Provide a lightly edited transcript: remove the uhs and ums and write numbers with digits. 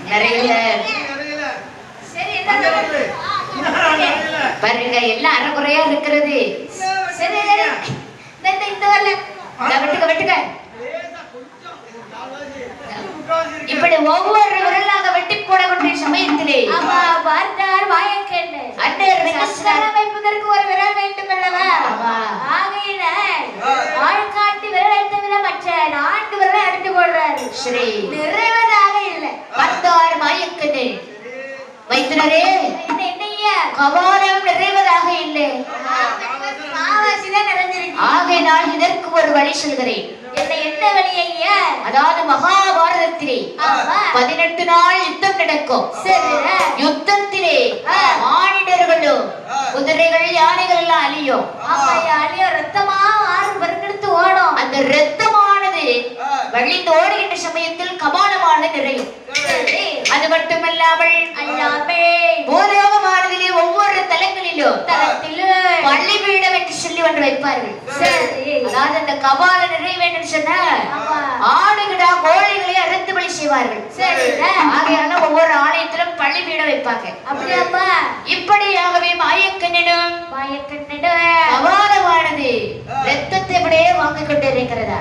நிறைய பாருங்க எல்லாம் அறகுறையா இருக்கிறது. சரி இந்த வரல வெட்டுக்க இப்படி ஒவ்வொரு விரலாக வெட்டி போடக்கூடிய சமயத்திலே வைப்பதற்கு ஒரு விரல் வேண்டும் அல்லவா? ஆள்காட்டி விரல் எடுத்ததுல மற்ற 4 விரலை எடுத்து போடுறாரு. சரி நிறைவதாக இல்லை 16 மாயக்கண்ணு வைத்தினரே கபாலம் நிறைவதாக இல்லை. ஆகையினால் இதற்கு ஒரு வழி சொல்கிறேன். என்ன வழி ஐயா? அதாவது மகாபாரதத்திலே 18 நாள் யுத்தம் நடக்கும். யுத்தத்திலே மானிடர்களும் குதிரைகள் யானைகள் எல்லாம் அழியும். ரத்தமா பெருக்கெடுத்து ஓடும். அந்த ரத்தமானது வழிந்து ஓடுகின்ற சமயத்தில் கபாலமானது நிறையும். அது மட்டுமல்லாமல் பூலோகமானதிலே ஒவ்வொரு தலங்களிலும் பள்ளிபீடம் என்று சொல்லி ஒன்று வைப்பார்கள். அதாவது அந்த கபால நிறைய வேண்டும் சொன்ன ஆடுகிடா கோழிகளை அறுத்து பலி செய்வார்கள். ஆகையால ஒவ்வொரு ஆலயத்திலும் பள்ளிபீடம் வைப்பாங்க. அப்படியாப்பா இப்படியாகவே மாயக்கண்ணிடம் கபாலமானது ரத்தத்தை அப்படியே வாங்கிக் கொண்டிருக்கிறதா?